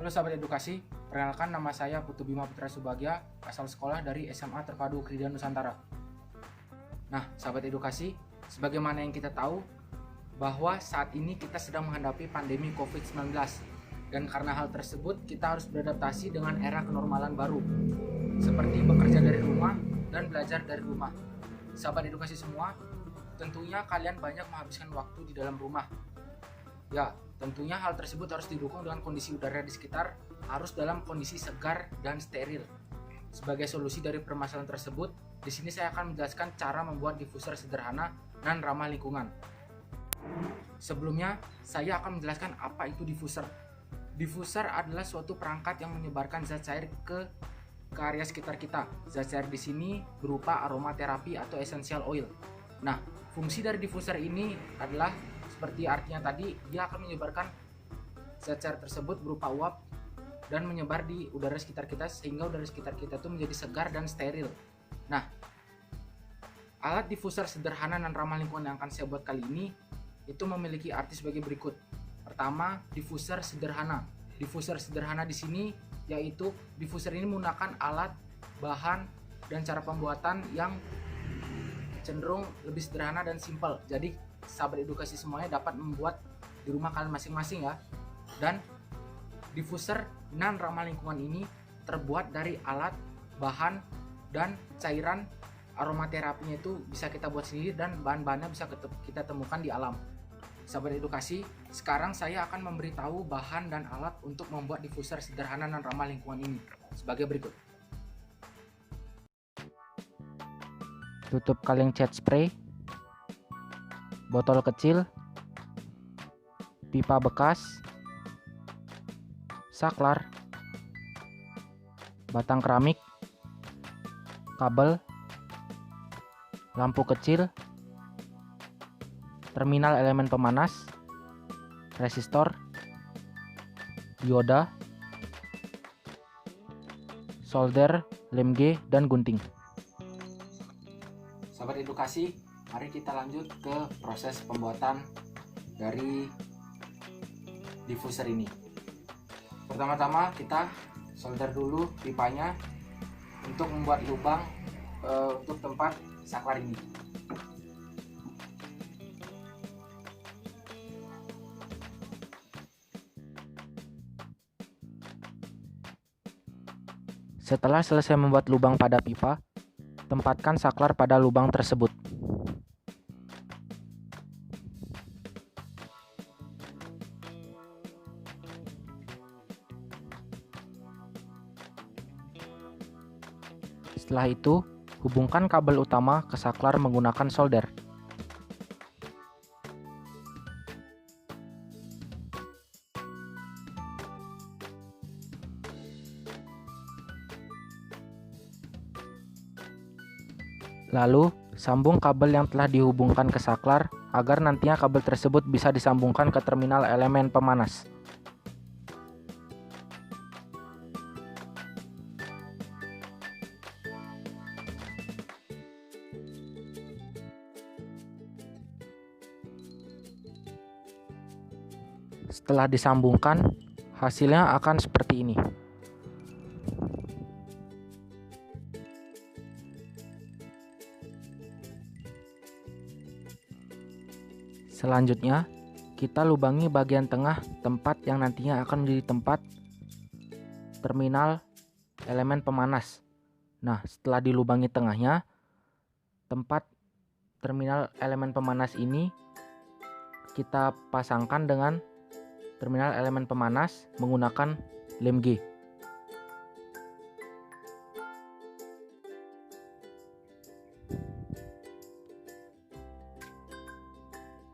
Halo sahabat edukasi, perkenalkan nama saya Putu Bima Putra Subagya, asal sekolah dari SMA Terpadu Krida Nusantara. Nah, sahabat edukasi, sebagaimana yang kita tahu bahwa saat ini kita sedang menghadapi pandemi COVID-19 dan karena hal tersebut kita harus beradaptasi dengan era kenormalan baru seperti bekerja dari rumah dan belajar dari rumah. Sahabat edukasi semua, tentunya kalian banyak menghabiskan waktu di dalam rumah. Ya, tentunya hal tersebut harus didukung dengan kondisi udara di sekitar harus dalam kondisi segar dan steril. Sebagai solusi dari permasalahan tersebut, di sini saya akan menjelaskan cara membuat diffuser sederhana dan ramah lingkungan. Sebelumnya, saya akan menjelaskan apa itu diffuser. Diffuser adalah suatu perangkat yang menyebarkan zat cair ke area sekitar kita. Zat cair di sini berupa aromaterapi atau essential oil. Nah, fungsi dari diffuser ini adalah seperti artinya tadi, dia akan menyebarkan zat cair tersebut berupa uap dan menyebar di udara sekitar kita sehingga udara sekitar kita itu menjadi segar dan steril. Nah, alat diffuser sederhana dan ramah lingkungan yang akan saya buat kali ini itu memiliki arti sebagai berikut. Pertama, diffuser sederhana. Diffuser sederhana di sini yaitu diffuser ini menggunakan alat, bahan, dan cara pembuatan yang cenderung lebih sederhana dan simpel. Jadi sahabat edukasi semuanya dapat membuat di rumah kalian masing-masing ya. Dan diffuser non ramah lingkungan ini terbuat dari alat, bahan, dan cairan aromaterapinya itu bisa kita buat sendiri dan bahan-bahannya bisa kita temukan di alam. Sahabat edukasi, sekarang saya akan memberitahu bahan dan alat untuk membuat diffuser sederhana dan ramah lingkungan ini sebagai berikut. Tutup kaleng cat spray, botol kecil, pipa bekas, saklar, batang keramik, kabel, lampu kecil, terminal elemen pemanas, resistor, dioda, solder, lem G, dan gunting. Sahabat edukasi, mari kita lanjut ke proses pembuatan dari diffuser ini. Pertama-tama kita solder dulu pipanya untuk membuat lubang untuk tempat saklar ini. Setelah selesai membuat lubang pada pipa, tempatkan saklar pada lubang tersebut. Setelah itu, hubungkan kabel utama ke saklar menggunakan solder. Lalu, sambung kabel yang telah dihubungkan ke saklar agar nantinya kabel tersebut bisa disambungkan ke terminal elemen pemanas. Setelah disambungkan, hasilnya akan seperti ini. Selanjutnya, kita lubangi bagian tengah tempat yang nantinya akan menjadi tempat terminal elemen pemanas. Nah, setelah dilubangi tengahnya, tempat terminal elemen pemanas ini kita pasangkan dengan terminal elemen pemanas menggunakan lem G.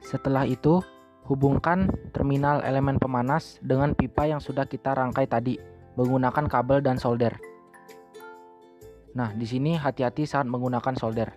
Setelah itu, hubungkan terminal elemen pemanas dengan pipa yang sudah kita rangkai tadi menggunakan kabel dan solder. Nah, di sini hati-hati saat menggunakan solder.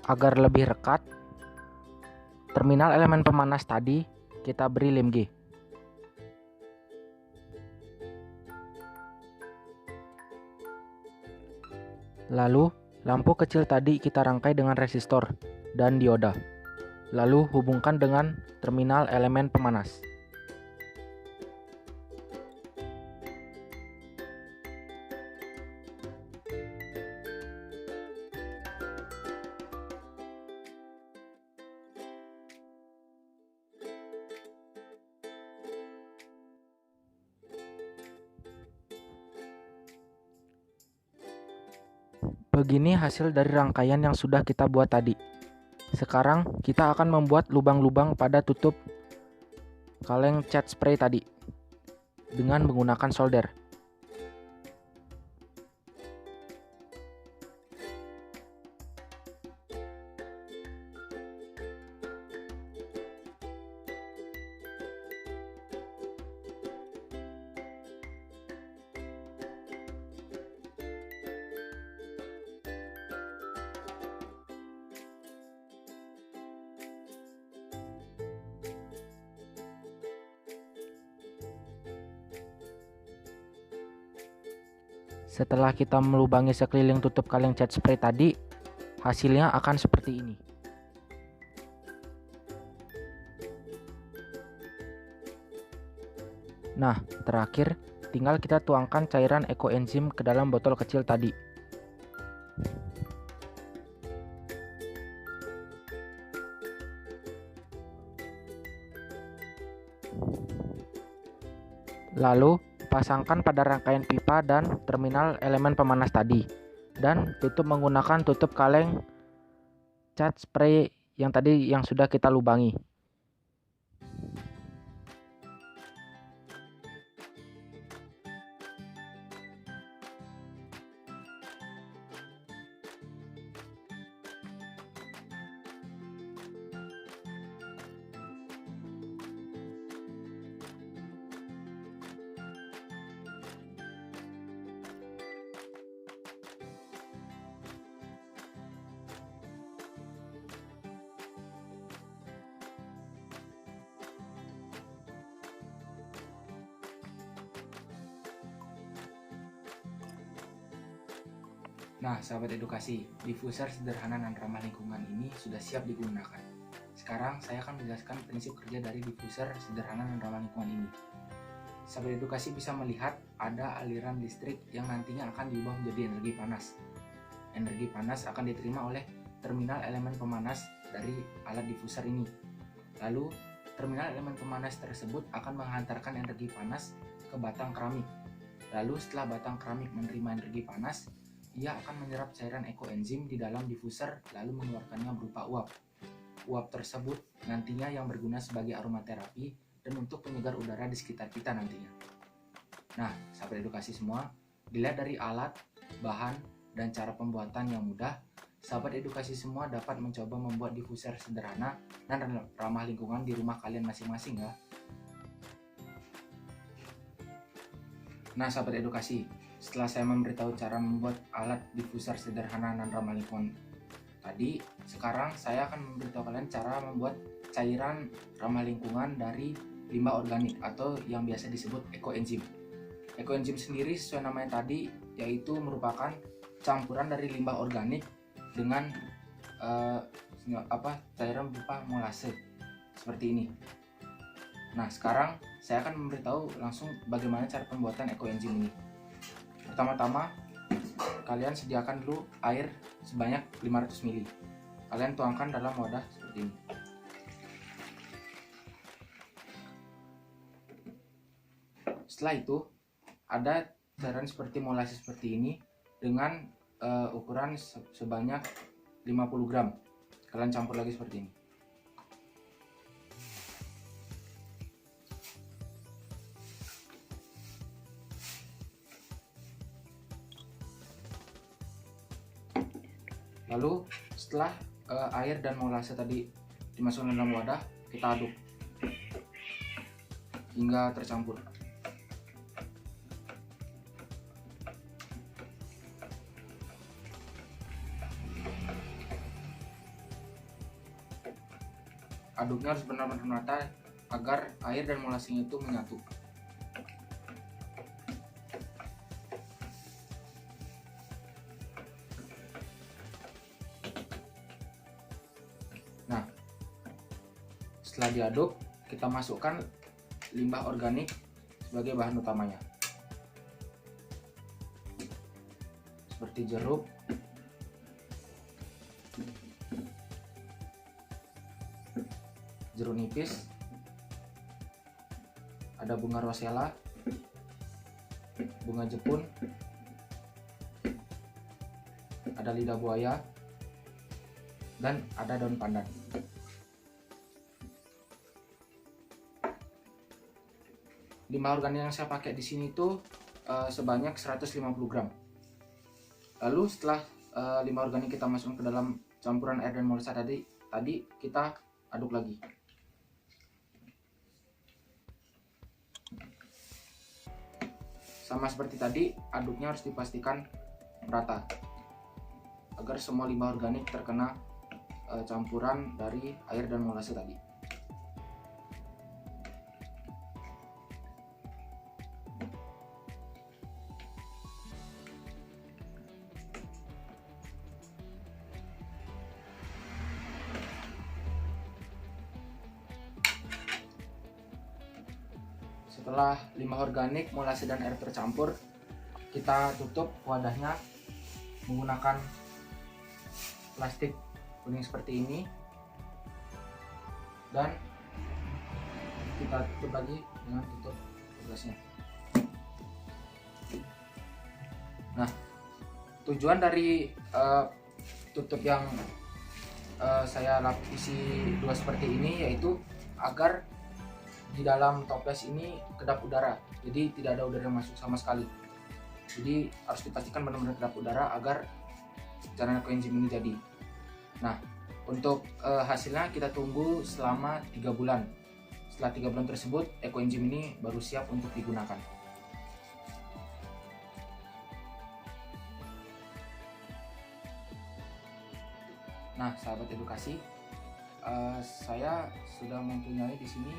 Agar lebih rekat, terminal elemen pemanas tadi kita beri lem G. Lalu, lampu kecil tadi kita rangkai dengan resistor dan dioda. Lalu hubungkan dengan terminal elemen pemanas. Begini hasil dari rangkaian yang sudah kita buat tadi. Sekarang kita akan membuat lubang-lubang pada tutup kaleng cat spray tadi dengan menggunakan solder. Setelah kita melubangi sekeliling tutup kaleng cat spray tadi, hasilnya akan seperti ini. Nah, terakhir tinggal kita tuangkan cairan ekoenzim ke dalam botol kecil tadi. Lalu, pasangkan pada rangkaian pipa dan terminal elemen pemanas tadi, dan tutup menggunakan tutup kaleng cat spray yang tadi yang sudah kita lubangi. Nah, sahabat edukasi, diffuser sederhana dan ramah lingkungan ini sudah siap digunakan. Sekarang saya akan menjelaskan prinsip kerja dari diffuser sederhana dan ramah lingkungan ini. Sahabat edukasi bisa melihat ada aliran listrik yang nantinya akan diubah menjadi energi panas. Energi panas akan diterima oleh terminal elemen pemanas dari alat diffuser ini. Lalu, terminal elemen pemanas tersebut akan menghantarkan energi panas ke batang keramik. Lalu setelah batang keramik menerima energi panas, ia akan menyerap cairan ekoenzim di dalam diffuser lalu mengeluarkannya berupa uap. Uap tersebut nantinya yang berguna sebagai aromaterapi dan untuk penyegar udara di sekitar kita nantinya. Nah, sahabat edukasi semua, dilihat dari alat, bahan, dan cara pembuatan yang mudah, sahabat edukasi semua dapat mencoba membuat diffuser sederhana dan ramah lingkungan di rumah kalian masing-masing ya. Nah, sahabat edukasi, setelah saya memberitahu cara membuat alat diffuser sederhana dan ramah lingkungan tadi, sekarang saya akan memberitahu kalian cara membuat cairan ramah lingkungan dari limbah organik atau yang biasa disebut ekoenzim. Ekoenzim sendiri sesuai namanya tadi, yaitu merupakan campuran dari limbah organik dengan cairan berupa molase seperti ini. Nah, sekarang saya akan memberitahu langsung bagaimana cara pembuatan ekoenzim ini. Pertama-tama, kalian sediakan dulu air sebanyak 500 ml. Kalian tuangkan dalam wadah seperti ini. Setelah itu, ada cairan seperti molase seperti ini dengan ukuran sebanyak 50 gram. Kalian campur lagi seperti ini. Lalu setelah air dan molase tadi dimasukkan dalam wadah, kita aduk hingga tercampur. aduknya harus benar-benar merata agar air dan molasenya itu menyatu. Nah, setelah diaduk, kita masukkan limbah organik sebagai bahan utamanya, seperti jeruk, jeruk nipis, ada bunga rosella, bunga jepun, ada lidah buaya, dan ada daun pandan. Limbah organik yang saya pakai di sini tuh sebanyak 150 gram. Lalu setelah limbah organik kita masukkan ke dalam campuran air dan molasa tadi kita aduk lagi. Sama seperti tadi, aduknya harus dipastikan merata agar semua limbah organik terkena campuran dari air dan molase tadi. Setelah limbah organik, molase dan air tercampur, kita tutup wadahnya menggunakan plastik kuning seperti ini, dan kita tutup lagi dengan tutup gelasnya. Nah, tujuan dari tutup yang saya lapisi dua seperti ini yaitu agar di dalam toples ini kedap udara, jadi tidak ada udara yang masuk sama sekali. Jadi harus dipastikan benar-benar kedap udara agar cairan ekoenzim ini jadi. Nah, untuk hasilnya kita tunggu selama 3 bulan. Setelah 3 bulan tersebut, ekoenzim ini baru siap untuk digunakan. Nah, sahabat edukasi, saya sudah mempunyai di sini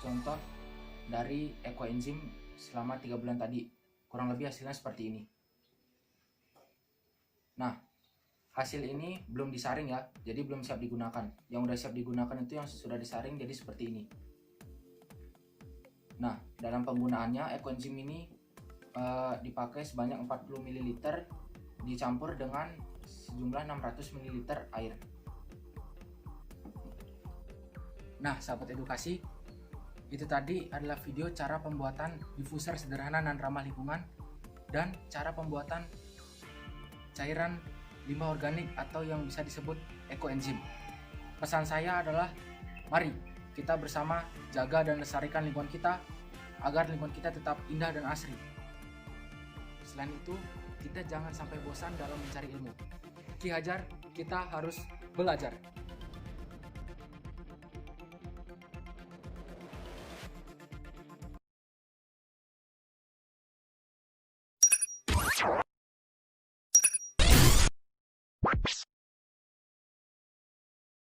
contoh dari ekoenzim selama 3 bulan tadi. Kurang lebih hasilnya seperti ini. Nah, hasil ini belum disaring ya, jadi belum siap digunakan. Yang udah siap digunakan itu yang sudah disaring jadi seperti ini. Nah, dalam penggunaannya ekoenzim ini dipakai sebanyak 40 ml dicampur dengan sejumlah 600 ml air. Nah, sahabat edukasi, itu tadi adalah video cara pembuatan diffuser sederhana dan ramah lingkungan dan cara pembuatan cairan limbah organik atau yang bisa disebut ekoenzim. Pesan saya adalah mari kita bersama jaga dan lestarikan lingkungan kita agar lingkungan kita tetap indah dan asri. Selain itu, kita jangan sampai bosan dalam mencari ilmu. Ki Hajar, kita harus belajar.